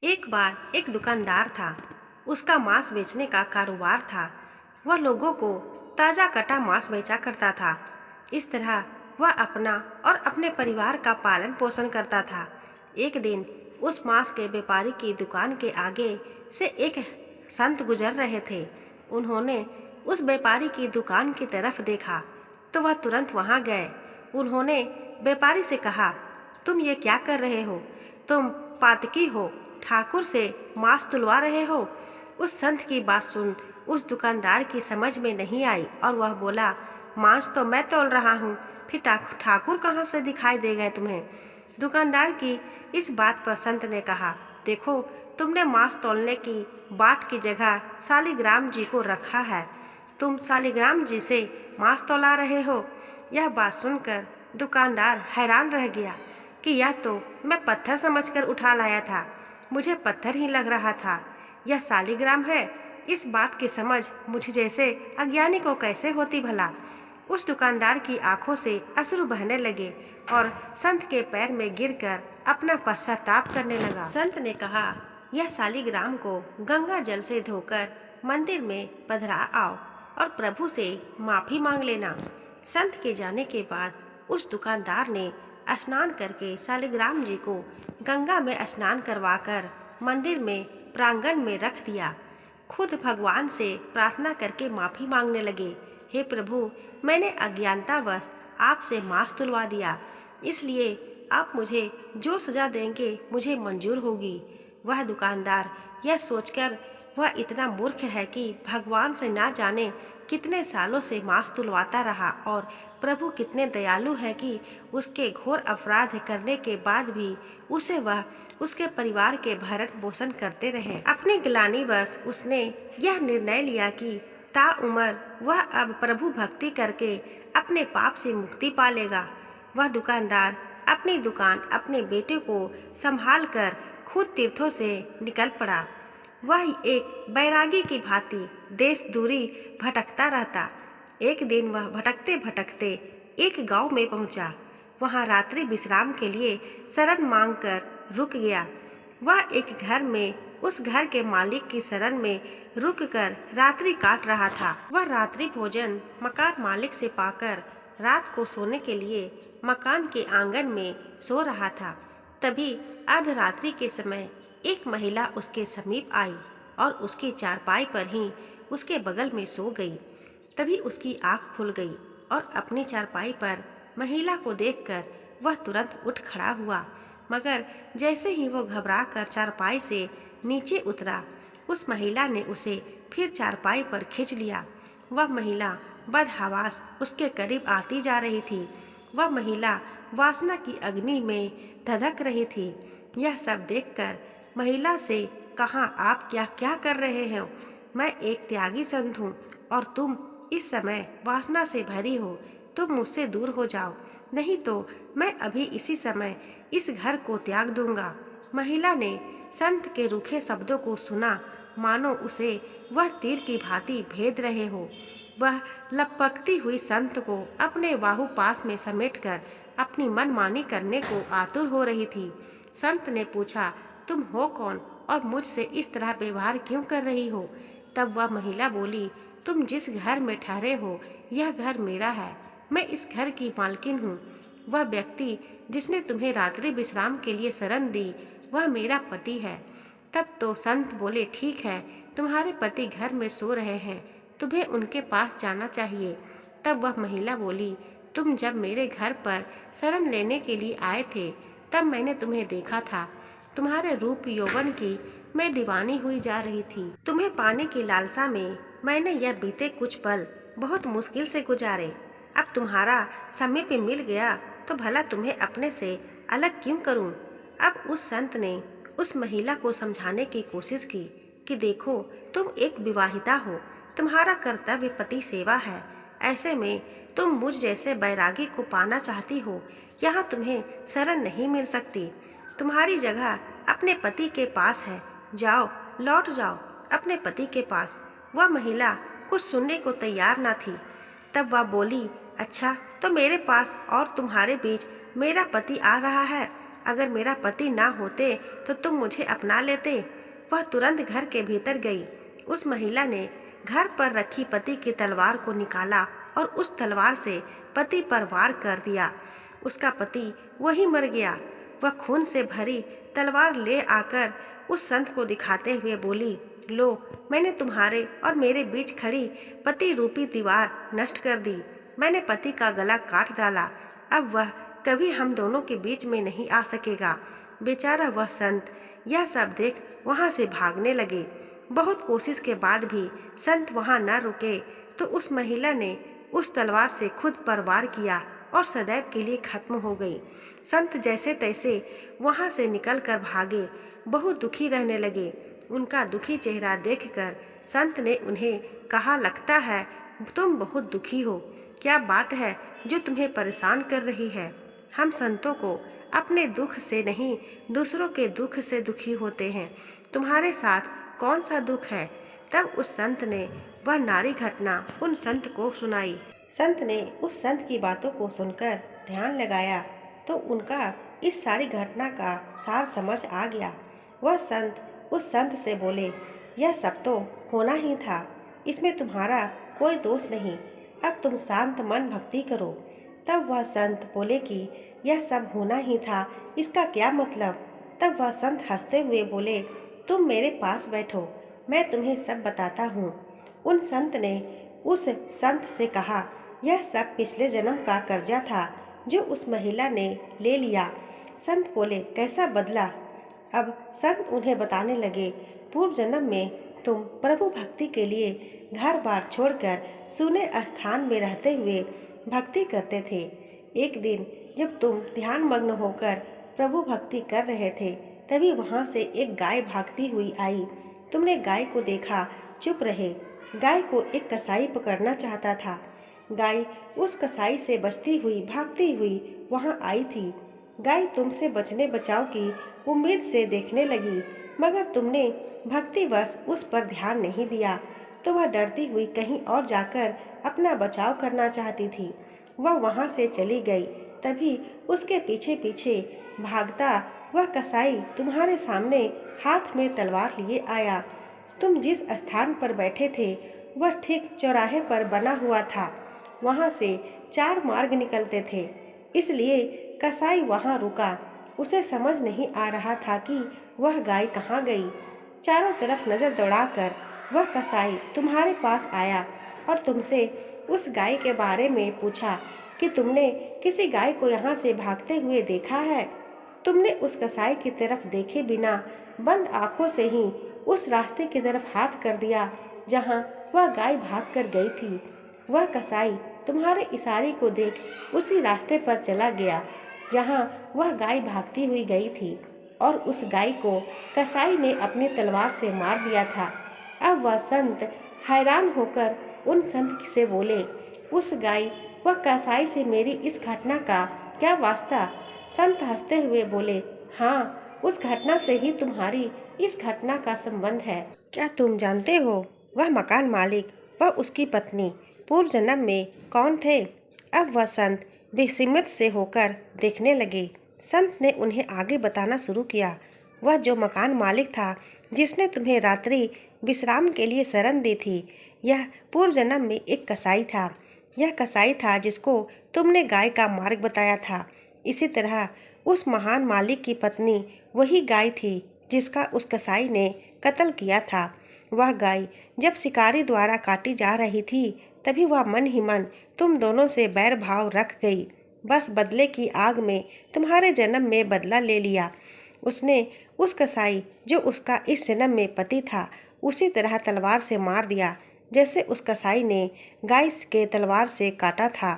एक बार एक दुकानदार था। उसका मांस बेचने का कारोबार था। वह लोगों को ताजा कटा मांस बेचा करता था। इस तरह वह अपना और अपने परिवार का पालन पोषण करता था। एक दिन उस मांस के व्यापारी की दुकान के आगे से एक संत गुजर रहे थे। उन्होंने उस व्यापारी की दुकान की तरफ देखा तो वह तुरंत वहां गए। उन्होंने व्यापारी से कहा, तुम ये क्या कर रहे हो? तुम पातकी हो, ठाकुर से मांस तुलवा रहे हो। उस संत की बात सुन उस दुकानदार की समझ में नहीं आई और वह बोला, मांस तो मैं तौल रहा हूँ, फिर ठाकुर कहाँ से दिखाई दे गए तुम्हें? दुकानदार की इस बात पर संत ने कहा, देखो, तुमने मांस तौलने की बाट की जगह शालिग्राम जी को रखा है। तुम शालिग्राम जी से मांस तौला रहे हो। यह बात सुनकर दुकानदार हैरान रह गया कि यह तो मैं पत्थर समझकर उठा लाया था। मुझे पत्थर ही लग रहा था। यह शालिग्राम है। इस बात की समझ मुझे जैसे अज्ञानी को कैसे होती भला? उस दुकानदार की आंखों से अश्रु बहने लगे और संत के पैर में गिरकर अपना पश्चाताप करने लगा। संत ने कहा, यह शालिग्राम को गंगा जल से धोकर मंदिर में पधरा आओ और प्रभु से माफी मांग लेना। संत के जाने के बाद उस दुकानदार ने स्नान करके शालिग्राम जी को गंगा में स्नान करवाकर मंदिर में प्रांगण में रख दिया। खुद भगवान से प्रार्थना करके माफी मांगने लगे, हे प्रभु, मैंने अज्ञानतावश आपसे मांस तुलवा दिया, इसलिए आप मुझे जो सजा देंगे मुझे मंजूर होगी। वह दुकानदार यह सोचकर वह इतना मूर्ख है कि भगवान से ना जाने कितने सालों से मांस तुलवाता रहा और प्रभु कितने दयालु है कि उसके घोर अपराध करने के बाद भी उसे वह उसके परिवार के भरण पोषण करते रहे। अपनी ग्लानिवश उसने यह निर्णय लिया कि ताउम्र वह अब प्रभु भक्ति करके अपने पाप से मुक्ति पा लेगा। वह दुकानदार अपनी दुकान अपने बेटे को संभाल कर खुद तीर्थों से निकल पड़ा। वह एक बैरागी की भांति देश दूरी भटकता रहता। एक दिन वह भटकते भटकते एक गांव में पहुंचा। वहां रात्रि विश्राम के लिए शरण मांगकर रुक गया। वह एक घर में उस घर के मालिक की शरण में रुककर रात्रि काट रहा था। वह रात्रि भोजन मकान मालिक से पाकर रात को सोने के लिए मकान के आंगन में सो रहा था। तभी अर्धरात्रि के समय एक महिला उसके समीप आई और उसकी चारपाई पर ही उसके बगल में सो गई। तभी उसकी आंख खुल गई और अपनी चारपाई पर महिला को देखकर वह तुरंत उठ खड़ा हुआ, मगर जैसे ही वो घबरा कर चारपाई से नीचे उतरा, उस महिला ने उसे फिर चारपाई पर खींच लिया। वह महिला बदहवास उसके करीब आती जा रही थी। वह महिला वासना की अग्नि में धधक रही थी। यह सब देखकर महिला से कहा, आप क्या क्या कर रहे हो? मैं एक त्यागी संत हूँ और तुम इस समय वासना से भरी हो। तुम मुझसे दूर हो जाओ, नहीं तो मैं अभी इसी समय इस घर को त्याग दूंगा। महिला ने संत के रूखे शब्दों को सुना, मानो उसे वह तीर की भांति भेद रहे हो। वह लपकती हुई संत को अपने बाहु पास में समेटकर अपनी मनमानी करने को आतुर हो रही थी। संत ने पूछा, तुम हो कौन और मुझसे इस तरह व्यवहार क्यों कर रही हो? तब वह महिला बोली, तुम जिस घर में ठहरे हो यह घर मेरा है। मैं इस घर की मालकिन हूँ। वह व्यक्ति जिसने तुम्हें रात्रि विश्राम के लिए शरण दी वह मेरा पति है। तब तो संत बोले, ठीक है, तुम्हारे पति घर में सो रहे हैं, तुम्हें उनके पास जाना चाहिए। तब वह महिला बोली, तुम जब मेरे घर पर शरण लेने के लिए आए थे तब मैंने तुम्हें देखा था। तुम्हारे रूप यौवन की मैं दीवानी हुई जा रही थी। तुम्हें पाने की लालसा में मैंने यह बीते कुछ पल बहुत मुश्किल से गुजारे। अब तुम्हारा समीप मिल गया तो भला तुम्हें अपने से अलग क्यों करूं? अब उस संत ने उस महिला को समझाने की कोशिश की कि देखो, तुम एक विवाहिता हो, तुम्हारा कर्तव्य पति सेवा है। ऐसे में तुम मुझ जैसे बैरागी को पाना चाहती हो, यहाँ तुम्हें शरण नहीं मिल सकती। तुम्हारी जगह अपने पति के पास है। जाओ, लौट जाओ अपने पति के पास। वह महिला कुछ सुनने को तैयार न थी। तब वह बोली, अच्छा, तो मेरे पास और तुम्हारे बीच मेरा पति आ रहा है अगर मेरा पति ना होते तो तुम मुझे अपना लेते। वह तुरंत घर के भीतर गई। उस महिला ने घर पर रखी पति की तलवार को निकाला और उस तलवार से पति पर वार कर दिया। उसका पति वहीं मर गया। वह खून से भरी तलवार ले आकर उस संत को दिखाते हुए बोली, लो, मैंने तुम्हारे और मेरे बीच खड़ी पति रूपी दीवार नष्ट कर दी। मैंने पति का गला काट डाला। अब वह कभी हम दोनों के बीच में नहीं आ सकेगा। बेचारा वह संत यह सब देख वहां से भागने लगे। बहुत कोशिश के बाद भी संत वहां न रुके तो उस महिला ने उस तलवार से खुद पर वार किया और सदैव के लिए खत्म हो गई। संत जैसे तैसे वहां से निकलकर भागे, बहुत दुखी रहने लगे। उनका दुखी चेहरा देखकर संत ने उन्हें कहा, लगता है तुम बहुत दुखी हो। क्या बात है जो तुम्हें परेशान कर रही है? हम संतों को अपने दुख से नहीं, दूसरों के दुख से दुखी होते हैं। तुम्हारे साथ कौन सा दुख है? तब उस संत ने वह नारी घटना उन संत को सुनाई। संत ने उस संत की बातों को सुनकर ध्यान लगाया तो उनका इस सारी घटना का सार समझ आ गया। वह संत उस संत से बोले, यह सब तो होना ही था, इसमें तुम्हारा कोई दोष नहीं। अब तुम शांत मन भक्ति करो। तब वह संत बोले कि यह सब होना ही था, इसका क्या मतलब? तब वह संत हंसते हुए बोले, तुम मेरे पास बैठो, मैं तुम्हें सब बताता हूँ। उन संत ने उस संत से कहा, यह सब पिछले जन्म का कर्जा था जो उस महिला ने ले लिया। संत बोले, कैसा बदला? अब संत उन्हें बताने लगे, पूर्व जन्म में तुम प्रभु भक्ति के लिए घर बार छोड़कर सुने स्थान में रहते हुए भक्ति करते थे। एक दिन जब तुम ध्यान मग्न होकर प्रभु भक्ति कर रहे थे, तभी वहां से एक गाय भागती हुई आई। तुमने गाय को देखा, चुप रहे। गाय को एक कसाई पकड़ना चाहता था। गाय उस कसाई से बचती हुई भागती हुई वहां आई थी। गाय तुमसे बचने बचाव की उम्मीद से देखने लगी, मगर तुमने भक्तिवश उस पर ध्यान नहीं दिया तो वह डरती हुई कहीं और जाकर अपना बचाव करना चाहती थी। वह वहां से चली गई। तभी उसके पीछे पीछे भागता वह कसाई तुम्हारे सामने हाथ में तलवार लिए आया। तुम जिस स्थान पर बैठे थे वह ठीक चौराहे पर बना हुआ था। वहां से 4 मार्ग निकलते थे, इसलिए कसाई वहां रुका। उसे समझ नहीं आ रहा था कि वह गाय कहाँ गई। चारों तरफ नजर दौड़ाकर वह कसाई तुम्हारे पास आया और तुमसे उस गाय के बारे में पूछा कि तुमने किसी गाय को यहाँ से भागते हुए देखा है। तुमने उस कसाई की तरफ देखे बिना बंद आंखों से ही उस रास्ते की तरफ हाथ कर दिया जहाँ वह गाय भाग कर गई थी। वह कसाई तुम्हारे इशारे को देख उसी रास्ते पर चला गया जहाँ वह गाय भागती हुई गई थी और उस गाय को कसाई ने अपनी तलवार से मार दिया था। अब वह संत हैरान होकर उन संत से बोले, उस गाय व कसाई से मेरी इस घटना का क्या वास्ता? संत हंसते हुए बोले, हाँ, उस घटना से ही तुम्हारी इस घटना का संबंध है। क्या तुम जानते हो वह मकान मालिक व उसकी पत्नी पूर्व जन्म में कौन थे? अब वह संत विस्मित से होकर देखने लगे। संत ने उन्हें आगे बताना शुरू किया। वह जो मकान मालिक था जिसने तुम्हें रात्रि विश्राम के लिए शरण दी थी, यह पूर्व जन्म में एक कसाई था। यह कसाई था जिसको तुमने गाय का मार्ग बताया था। इसी तरह उस महान मालिक की पत्नी वही गाय थी जिसका उस कसाई ने कत्ल किया था। वह गाय जब शिकारी द्वारा काटी जा रही थी तभी वह मन ही मन तुम दोनों से बैर भाव रख गई। बस बदले की आग में तुम्हारे जन्म में बदला ले लिया। उसने उस कसाई जो उसका इस जन्म में पति था उसी तरह तलवार से मार दिया जैसे उस कसाई ने गाय के तलवार से काटा था।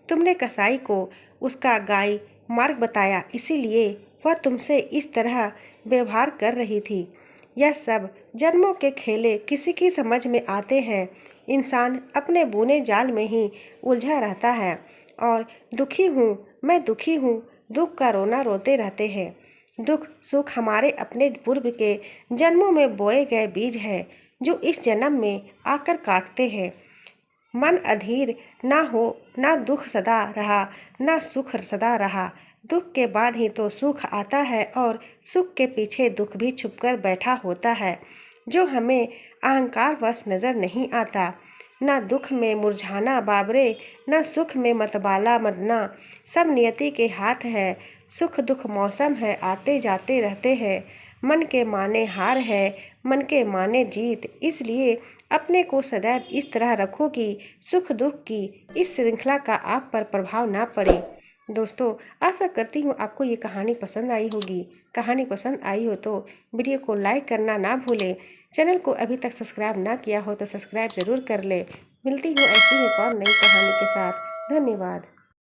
तुमने कसाई को उसका गाय मार्ग बताया, इसीलिए वह तुमसे इस तरह व्यवहार कर रही थी। यह सब जन्मों के खेले किसी की समझ में आते हैं। इंसान अपने बुने जाल में ही उलझा रहता है और दुखी हूँ, मैं दुखी हूँ, दुख का रोना रोते रहते हैं। दुख सुख हमारे अपने पूर्व के जन्मों में बोए गए बीज है जो इस जन्म में आकर काटते हैं। मन अधीर ना हो, ना दुख सदा रहा, ना सुख सदा रहा। दुख के बाद ही तो सुख आता है और सुख के पीछे दुख भी छुपकर बैठा होता है, जो हमें अहंकारवश नज़र नहीं आता। न दुख में मुरझाना बाबरे, न सुख में मतवाला मरना, सब नियति के हाथ है। सुख दुख मौसम है, आते जाते रहते हैं। मन के माने हार है, मन के माने जीत। इसलिए अपने को सदैव इस तरह रखो कि सुख दुख की इस श्रृंखला का आप पर प्रभाव ना पड़े। दोस्तों, आशा करती हूँ आपको ये कहानी पसंद आई होगी। कहानी पसंद आई हो तो वीडियो को लाइक करना ना भूलें। चैनल को अभी तक सब्सक्राइब ना किया हो तो सब्सक्राइब ज़रूर कर ले। मिलती हूँ ऐसी ही एक और नई कहानी के साथ। धन्यवाद।